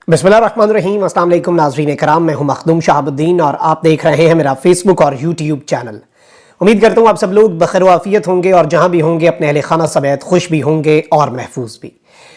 बिस्मिल्लाहिर्रहमानिर्रहीम। अस्सलाम वालेकुम नाज़रीन कराम, मैं हूं मखदूम शहाबुद्दीन और आप देख रहे हैं मेरा फेसबुक और यूट्यूब चैनल। उम्मीद करता हूं आप सब लोग बखैर आफियत होंगे और जहां भी होंगे अपने अहले खाना समेत खुश भी होंगे और महफूज भी।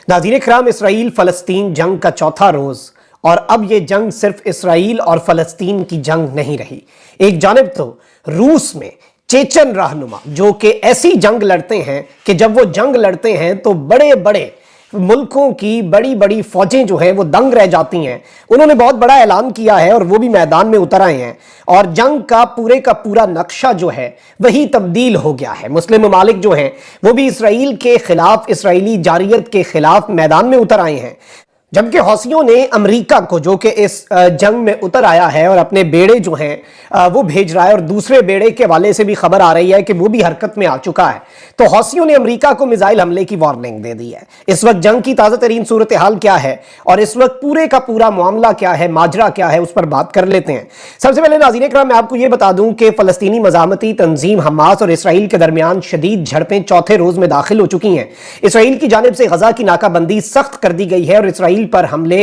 नाज़रीन कराम, इसराइल फ़लस्तीन जंग का चौथा रोज़, और अब ये जंग सिर्फ इसराइल और फ़लस्तीन की जंग नहीं रही। एक जानिब तो रूस में चेचन रहनुमा जो कि ऐसी जंग लड़ते हैं कि जब वो जंग लड़ते हैं तो बड़े बड़े मुल्कों की बड़ी बड़ी फौजें जो हैं वो दंग रह जाती हैं। उन्होंने बहुत बड़ा ऐलान किया है और वो भी मैदान में उतर आए हैं और जंग का पूरा नक्शा जो है वही तब्दील हो गया है। मुस्लिम ममालिक जो हैं वो भी इसराइल के खिलाफ, इसराइली जारियत के खिलाफ मैदान में उतर आए हैं, जबकि हौसियों ने अमेरिका को, जो कि इस जंग में उतर आया है और अपने बेड़े जो हैं वो भेज रहा है, और दूसरे बेड़े के हवाले से भी खबर आ रही है कि वो भी हरकत में आ चुका है। तो हौसियों ने अमेरिका को मिसाइल हमले की वार्निंग दे दी है। इस वक्त जंग की ताज़ा तरीन सूरत हाल क्या है और इस वक्त पूरे का पूरा मामला क्या है, माजरा क्या है, उस पर बात कर लेते हैं। सबसे पहले नाज़रीन इकराम, मैं आपको ये बता दूं कि फ़लस्तीनी मज़ामती तंजीम हमास और इसराइल के दरमियान शदीद झड़पें चौथे रोज़ में दाखिल हो चुकी हैं। इसराइल की जानिब से गजा की नाकाबंदी सख्त कर दी गई है और इसराइल पर हमले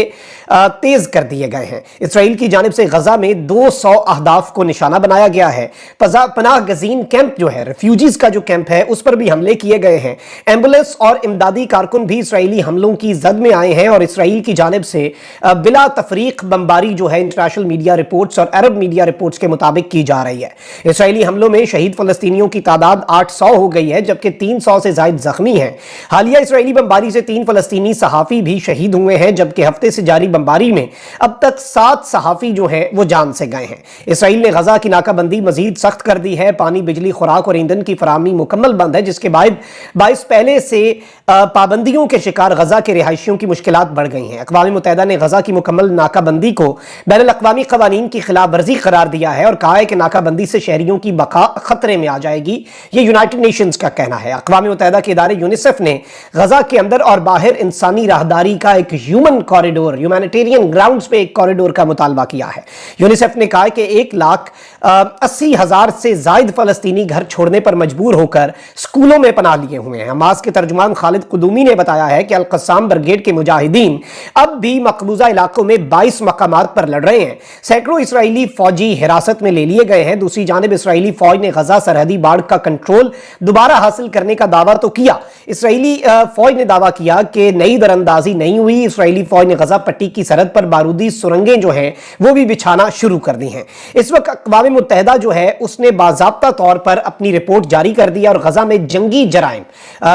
तेज कर दिए गए हैं। इसराइल की जानिब से गजा में 200 अहदाफ को निशाना बनाया गया है। पनाह गजीन कैंप जो है, रेफ्यूजीज का जो कैंप है, उस पर भी हमले किए गए हैं। एम्बुलेंस और इमदादी कारकुन भी इसराइली हमलों की जद में आए हैं और इसराइल की जानिब से बिला तफरीक बमबारी जो है इंटरनेशनल मीडिया रिपोर्ट्स और अरब मीडिया रिपोर्ट्स के मुताबिक की जा रही है। इसराइली हमलों में शहीद फलस्तीनियों की तादाद 800 हो गई है, जबकि 300 से ज्यादा जख्मी हैं। हालिया इसराइली बमबारी से 3 फलस्तीनी सहाफी भी शहीद हुए हैं, जबकि हफ्ते से जारी बमबारी में अब तक 7 सहाफी जो हैं वो जान से गए हैं। इसराइल ने गजा की नाकाबंदी मजीद सख्त कर दी है। पानी, बिजली, खुराक और ईंधन की फराहमी मुकम्मल बंद है, जिसके बायस पहले से पाबंदियों के शिकार गजा के रिहायशियों की मुश्किलात बढ़ गई हैं। अक़वाम मुत्तहिदा ने गजा की मुकम्मल नाकाबंदी को बैनुल अक़वामी क़वानीन की खिलाफ वर्जी करार दिया है और कहा है कि नाकाबंदी से शहरियों की बका खतरे में आ जाएगी। ये यूनाइटेड नेशंस का कहना है। अक़वाम मुत्तहिदा के इदारे यूनिसेफ ने गजा के अंदर और बाहर इंसानी राहदारी का एक ह्यूमन कॉरिडोर, ह्यूमैनिटेरियन ग्राउंड्स पे एक कॉरिडोर का मुतालबा किया है। यूनिसेफ ने कहा कि 1,80,000 से ज्यादा फलस्तीनी घर छोड़ने पर मजबूर होकर स्कूलों में पनाह लिए हुए हैं। हमास के तर्जुमान खालिद कुदूमी ने बताया है कि अल-क़स्साम ब्रिगेड के मुजाहिदीन अब भी मकबूजा इलाकों में 22 मकामात पर लड़ रहे हैं। सैकड़ों इसराइली फौजी हिरासत में ले लिए गए हैं। दूसरी जानिब इसराइली फौज ने गजा सरहदी बाड़ का कंट्रोल दोबारा हासिल करने का दावा तो किया। इसराइली फौज ने दावा किया कि नई दरअंदाजी नहीं हुई। इसराइली फौज ने गजा पट्टी की सरहद पर बारूदी सुरंगें जो हैं वो भी बिछाना शुरू कर दी हैं। इस वक्त अक़वाम मुत्तहिदा जो है उसने बाज़ाब्ता तौर पर अपनी रिपोर्ट जारी कर दी और गजा में जंगी जराइम,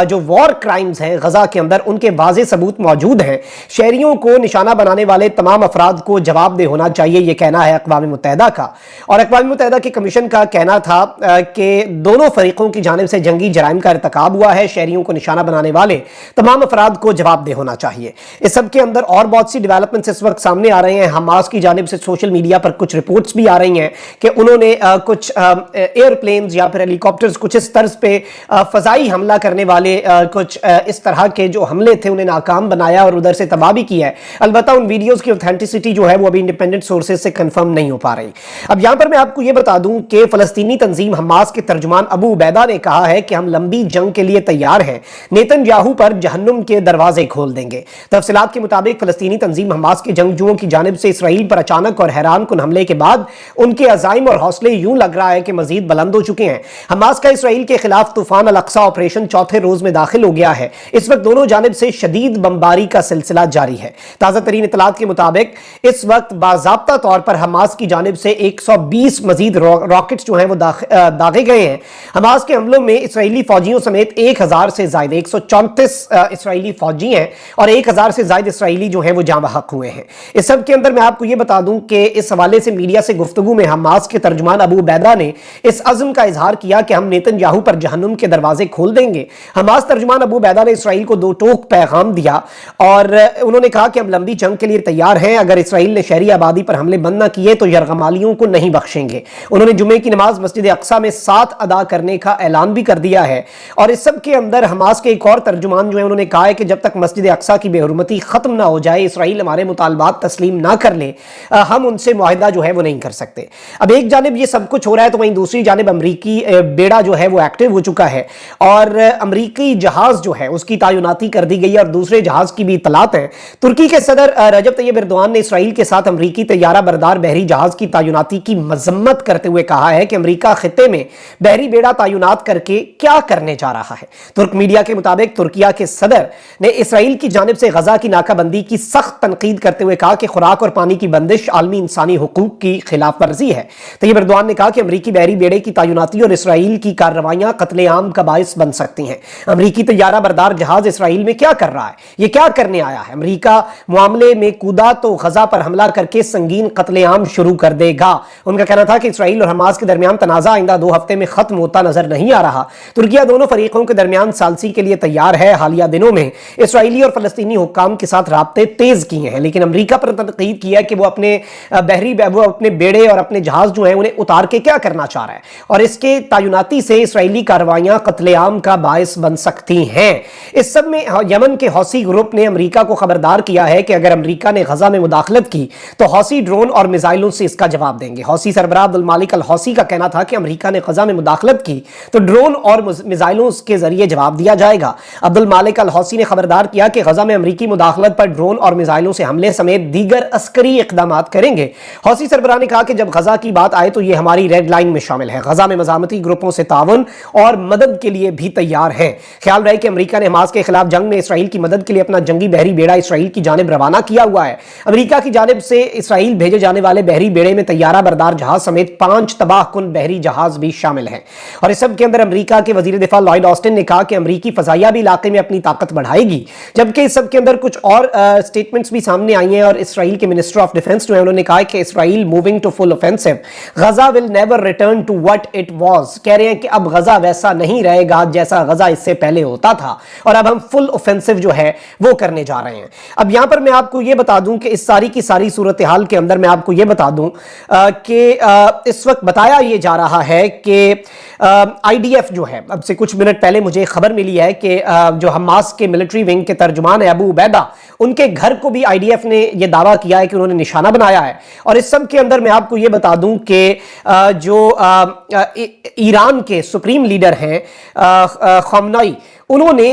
जो वॉर क्राइम्स हैं गजा के अंदर, उनके वाज़े सबूत मौजूद हैं। शहरियों को निशाना बनाने वाले तमाम अफराद को जवाबदेह होना चाहिए, यह कहना है अक़वाम मुत्तहिदा का। और अक़वाम मुत्तहिदा के कमीशन का कहना था कि दोनों फरीकों की जानिब से जंगी जराइम का इर्तिकाब हुआ है। शहरियों को निशाना बनाने वाले तमाम अफराद को जवाबदेह होना चाहिए। इस सब के अंदर और बहुत सी डेवलपमेंट्स इस वक्त सामने आ रहे हैं। हमास की जानिब से सोशल मीडिया पर कुछ रिपोर्ट्स भी आ रही हैं कि उन्होंने कुछ एयरप्लेन्स या फिर हेलीकॉप्टर्स कुछ इस तर्ज पे फजाई हमला करने वाले कुछ इस तरह के जो हमले थे उन्हें नाकाम बनाया और उधर से तबाह भी किया है। अलबत्ता उन वीडियोस की ऑथेंटिसिटी जो है वो अभी इंडिपेंडेंट सोर्सेज से कंफर्म नहीं हो पा रही। अब यहां पर मैं आपको ये बता दूं कि फलस्तीनी तंजीम हमास के तर्जुमान अबू उबैदा ने कहा है कि हम लंबी जंग के लिए तैयार हैं, नेतन्याहू पर जहन्नुम के दरवाजे खोल देंगे। तफसीलात के मुताबिक फलस्तीनी तंजीम हमास के जंगजुओं की जानिब से इसराइल पर अचानक और हैरान कुन हमले के बाद उनके अज़ाइम और हौसले यूं लग रहा है कि मजीद बुलंद हो चुके हैं। हमास का इसराइल के खिलाफ तूफान अल-अक्सा ऑपरेशन चौथे रोज में दाखिल हो गया है। इस वक्त दोनों जानिब से शदीद बमबारी का सिलसिला जारी है। ताज़ा तरीन इतलात के मुताबिक इस वक्त बाज़ाब्ता तौर पर हमास की जानिब से 120 मजीद रॉकेट्स जो हैं वो दागे गए हैं। हमास के हमलों में इसराइली फौजियों समेत 1000 से ज्यादा 134 इसराइली फौजी हैं और 1000 से ज्यादा इसराइली जो हैं वो जाँ बहक हुए हैं। इस सब के अंदर मैं आपको ये बता दूं कि इस हवाले से मीडिया से गुफ्तगू में हमास के तर्जुमान अबू उबैदा ने इस अज़्म का इजहार किया कि हम नेतन्याहू पर जहन्नुम के दरवाजे खोल देंगे। हमास तर्जुमान अबू उबैदा ने इसराइल को 2 टोक पैगाम दिया और उन्होंने कहा कि हम लंबी जंग के लिए तैयार हैं। अगर इसराइल ने शहरी आबादी पर हमले बंद न किए तो यरगमालियों को नहीं बख्शेंगे। उन्होंने जुमे की नमाज मस्जिद अक्सा में 7 अदा करने का ऐलान भी कर दिया है। और इस सब के अंदर हमास के एक और तर्जुमान जो है उन्होंने कहा है कि जब तक मस्जिद अक्सा की बेहुरमती खत्म ختم نہ हो जाए, इसराइल हमारे मुतालबात तस्लीम ना कर ले, हम उनसे मुआहदा जो है वो नहीं कर सकते. अब एक जानिब ये सब कुछ हो रहा है तो वहीं दूसरी जानिब अमरीकी बेड़ा जो है वो एक्टिव हो चुका है और अमरीकी जहाज जो है उसकी तायुनाती कर दी गई है और दूसरे जहाज की भी इतलात है. तुर्की के सदर रजब तैयब एर्दोआन ने इसराइल के साथ अमरीकी तैयारा बरदार बहरी जहाज की तायुनाती की मजम्मत करते हुए कहा है कि अमरीका खित्ते में बहरी बेड़ा तायुनात करके क्या करने जा रहा है. तुर्क मीडिया के मुताबिक तुर्किया के सदर ने इसराइल की जानिब से गजा की नाकाबंदी की सख्त तनकीद करते हुए कहा कि खुराक और पानी की बंदिश आलमी इंसानी हुकूक की खिलाफ वर्जी है. तैयब एर्दोआन ने कहा कि अमरीकी बहरी बेड़े की तायुनाती और इसराइल की कार्रवाइयां कत्लेआम का बाइस बन सकती हैं. अमरीकी तैयारा बरदार जहाज इसराइल में क्या कर रहा है, ये क्या करने आया है? अमरीका मामले में कूदा तो गजा पर हमला करके संगीन कत्लेआम शुरू कर देगा. उनका कहना था कि इसराइल और हमास के दरमियान तनाजा आइंदा 2 हफ्ते में खत्म होता नजर नहीं आ रहा. तुर्किया दोनों फरीकों के दरमियान सालसी के लिए तैयार है. हालिया दिनों में इसराइली और फलस्तीनी हुक्काम के साथ राब्ते तेज किए हैं, लेकिन अमरीका पर तनकीद किया कि वो अपने बेड़े और अपने जहाज जो है उन्हें उतार के क्या करना चाह रहा है और इसके तायुनाती से इसराइली कार्रवाइयां कत्लेआम का बायस बन सकती हैं. इस सब में यमन के हौसी ग्रुप ने अमरीका को खबरदार किया है कि अगर अमरीका ने गजा में मुदाखलत की तो हौसी ड्रोन और मिसाइलों से इसका जवाब देंगे. हौसी सरबराह अब्दुल मालिक अल हौसी का कहना था कि अमरीका ने गजा में मुदाखलत की तो ड्रोन और मिसाइलों के जरिए जवाब दिया जाएगा. अब्दुल मालिक अल हौसी ने खबरदार किया कि गजा में अमरीकी मुदाखलत पर ड्रोन और मिसाइलों से हमले समेत दीगर अस्करी इकदाम करेंगे. हौसी सरबराह ने कहा कि जब गजा की बात आए तो यह हमारी रेड लाइन में शामिल है. गजा में मज़ामती ग्रुपों से तावन और मदद के लिए भी तैयार है. ख्याल रहे कि अमरीका ने हमास के खिलाफ जंग में इसराइल की मदद के लिए अपना जंगी बहरी बेड़ा इसराइल की जानिब रवाना किया हुआ है. अमरीका की जानिब से इसराइल भेजे जाने वाले बहरी बेड़े में तैयारा बरदार जहाज समेत 5 तबाहकुन बहरी जहाज भी शामिल हैं. और इस सब के अंदर अमरीका के वजीर दिफा लॉयड ऑस्टिन ने कहा कि अमरीकी फजाइया भी इलाके में अपनी ताकत बढ़ाएगी. जबकि इस सब के अंदर कुछ और स्टेटमेंट्स भी सामने आई हैं और इसराइल के मिनिस्टर ऑफ डिफेंस जो है उन्होंने कहा कि Israel moving to full offensive, Gaza will never return to what it was. कह रहे हैं कि अब गजा वैसा नहीं रहेगा जैसा गजा इससे पहले होता था और अब हम फुल ऑफेंसिव जो है वो करने जा रहे हैं. अब यहां पर मैं आपको ये बता दूं कि इस सारी की सारी सूरत हाल के अंदर मैं आपको ये बता दूं कि इस वक्त बताया ये जा रहा है कि आईडीएफ जो है, अब से कुछ मिनट पहले मुझे खबर मिली है कि जो हमास के मिलिट्री विंग के तर्जुमान है अबू उबैदा, उनके घर को भी आईडीएफ ने यह दावा किया है कि उन्होंने निशाना बनाया है. और इस सब के अंदर मैं आपको यह बता दूं कि जो ईरान के सुप्रीम लीडर हैं खामनेई, उन्होंने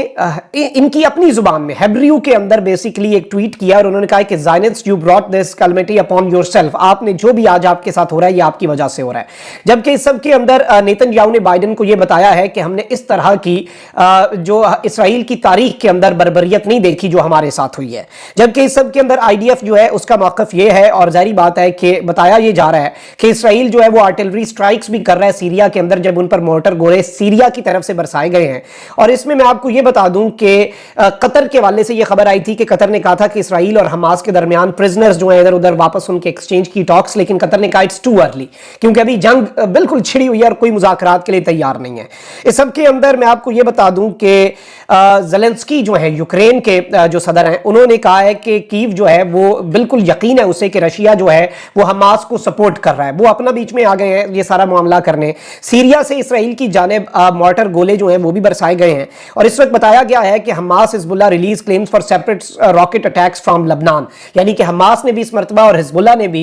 इनकी अपनी जुबान में हेब्रियू के अंदर बेसिकली एक ट्वीट किया और उन्होंने कहा कि Zionists you brought this calamity upon yourself. आपने जो भी आज आपके साथ हो रहा है ये आपकी वजह से हो रहा है. जबकि इस सब के अंदर नेतन्याहू ने बाइडेन को यह बताया है कि हमने इस तरह की जो इसराइल की तारीख के अंदर बर्बरियत नहीं देखी जो हमारे साथ हुई है. जबकि इस सब के अंदर आईडीएफ जो है उसका मौक़िफ़ ये है और जाहिर बात है कि बताया ये जा रहा है कि इसराइल जो है वो आर्टिलरी स्ट्राइक्स भी कर रहा है सीरिया के अंदर, जब उन पर मोर्टर गोले सीरिया की तरफ से बरसाए गए हैं. और इसमें मैं आपको यह बता दूं कि कतर के वाले से यह खबर आई थी कि कतर ने कहा था कि इसराइल और हमास के दरमियान प्रिजनर्स जो हैं इधर उधर वापस उनके एक्सचेंज की टॉक्स, लेकिन कतर ने कहा इट्स टू अर्ली, क्योंकि अभी जंग बिल्कुल छिड़ी हुई है और कोई मुज़ाकरात के लिए तैयार नहीं है. इस सब के अंदर मैं आपको यह बता दूं कि ज़ेलेंस्की जो है यूक्रेन के जो सदर हैं, उन्होंने कहा है कि कीव जो है वो बिल्कुल यकीन है उसे कि रशिया जो है वो हमास को सपोर्ट कर रहा है. वो अपना बीच में आ गए हैं ये सारा मामला करने. सीरिया से इसराइल की जानिब मॉर्टर गोले जो हैं वो भी बरसाए गए हैं. और इस वक्त बताया गया है कि Hamas Hezbollah release claims for separate rocket attacks from लबनान, यानी कि हमास ने भी इस मरतबा और हिजबुल्लाह ने भी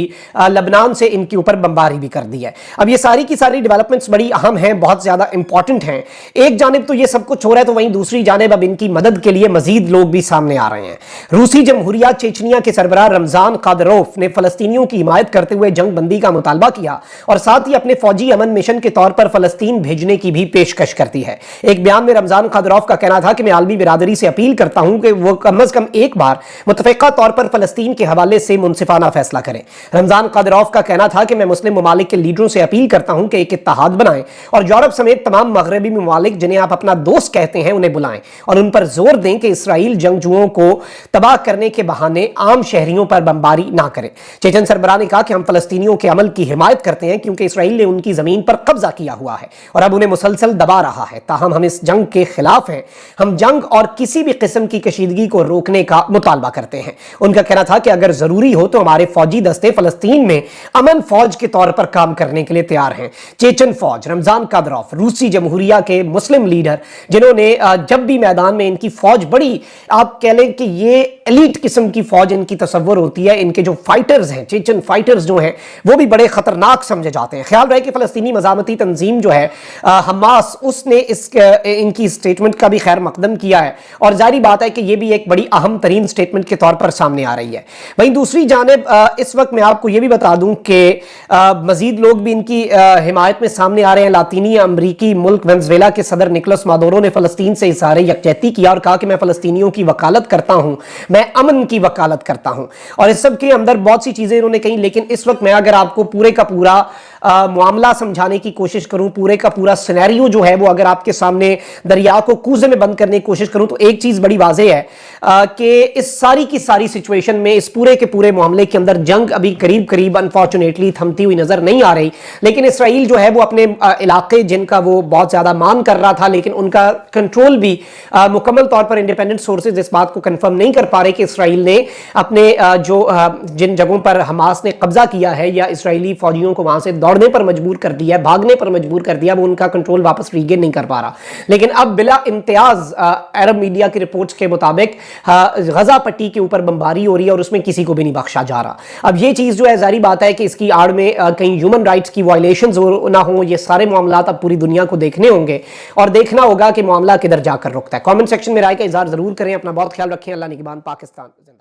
लबनान से इनके ऊपर बमबारी भी कर दी है. अब ये सारी की सारी डेवलपमेंट्स बड़ी अहम हैं, बहुत ज्यादा इंपॉर्टेंट हैं. एक जानिब तो ये सब कुछ हो रहा है तो वहीं दूसरी जानिब अब इनकी मदद के लिए मजीद लोग भी सामने आ रहे हैं. रूसी जमहूरिया चेचनिया के सरबराह रमजान कादरोफ ने फलस्तीनियों की हिमायत करते हुए जंग बंदी का मुतालबा किया और साथ ही अपने फौजी अमन मिशन के तौर पर फलस्तीन भेजने की भी पेशकश करती है. एक बयान में रमजान कादरोफ का कहना था कि मैं आलमी बिरादरी से अपील करता हूं कि वो कम अज कम एक बार मुतफ़िक़ा तौर पर फलस्तीन के हवाले से मुनसिफाना फैसला करें. रमजान कादरोफ का कहना था कि मैं मुस्लिम ममालिक के लीडरों से अपील करता हूं कि एक इत्तेहाद बनाएं और यूरोप समेत तमाम मगरबी ममालिक जिन्हें आप अपना दोस्त कहते हैं उन्हें बुलाएं और उन पर जोर दें कि इसराइल जंगजुओं को तबाह करने के बहाने आम शहरियों पर बमबारी ना करे. चेचन सरबराह ने कहा कि हम फलस्तीनियों के अमल की हिमायत करते हैं क्योंकि इसराइल ने उनकी जमीन पर कब्जा किया हुआ है और अब उन्हें मुसलसल दबा रहा है. ताहम हम इस जंग के खिलाफ खिलाफ हैं। हम जंग और किसी भी किस्म की कशीदगी को रोकने का मुतालबा करते हैं। उनका कहना था कि अगर जरूरी हो तो हमारे फौजी दस्ते फलस्तीन में अमन फौज के तौर पर काम करने के लिए तैयार हैं। चेचन फौज, रमजान कादरॉफ, रूसी जमहूरिया के मुस्लिम लीडर, जिन्होंने जब भी मैदान में इनकी फौज बड़ी, आप कह लें कि ये एलीट किस्म की फौज इनकी तस्वर होती है। इनके जो फाइटर्स हैं, चेचन फाइटर्स जो हैं, वो भी बड़े खतरनाक समझे जाते हैं। ख्याल रहे कि फलस्तीनी मज़ामती तंजीम जो है हमास, उसने इनकी स्टेटमेंट का भी खैर मकदम किया है और जारी बात है कि ये भी एक बड़ी अहम तरीन स्टेटमेंट के तौर पर सामने आ रही है। वहीं दूसरी जानिब इस वक्त मैं आपको ये भी बता दूं कि मजीद लोग भी इनकी हिमायत में सामने आ रहे हैं। लातीनी अमरीकी मुल्क वेनेजुएला के सदर निकोलस मादुरो ने फलस्तीन से इज़हार यकजहती किया और कहा कि मैं फलस्तीनियों की वकालत करता हूं, मैं अमन की वकालत करता हूं। और इस सब के अंदर बहुत सी चीजें इन्होंने कही, लेकिन इस वक्त मैं अगर आपको पूरे का पूरा मामला समझाने की कोशिश करूं, पूरे का पूरा सिनेरियो जो है वो अगर आपके सामने दरिया को कूजे में बंद करने की कोशिश करूं, तो एक चीज बड़ी वाज़ेह है कि इस सारी की सारी सिचुएशन में, इस पूरे के पूरे मामले के अंदर जंग अभी करीब करीब अनफॉर्चुनेटली थमती हुई नजर नहीं आ रही। लेकिन इसराइल जो है वो अपने इलाके जिनका वो बहुत ज्यादा मान कर रहा था, लेकिन उनका कंट्रोल भी मुकम्मल तौर पर इंडिपेंडेंट सोर्सेज इस बात को कंफर्म नहीं कर पा रहे कि इसराइल ने अपने जिन जगहों पर हमास ने कब्जा किया है या इसराइली फौजियों को वहां से दौड़ने पर मजबूर कर दिया है, भागने पर मजबूर कर दिया, वो उनका कंट्रोल वापस रीगेन नहीं कर पा रहा। लेकिन अब बिला इम्तियाज अरब मीडिया की रिपोर्ट्स के मुताबिक गजा पट्टी के ऊपर बमबारी हो रही है और उसमें किसी को भी नहीं बख्शा जा रहा। अब ये चीज जो है जारी बात है कि इसकी आड़ में कहीं ह्यूमन राइट्स की वायलेशंस ना हो, ये सारे मामला अब पूरी दुनिया को देखने होंगे और देखना होगा कि मामला किधर जाकर रुकता है। कमेंट सेक्शन में राय का इजहार जरूर करें। अपना बहुत ख्याल रखें। अल्लाह निगहबान। पाकिस्तान।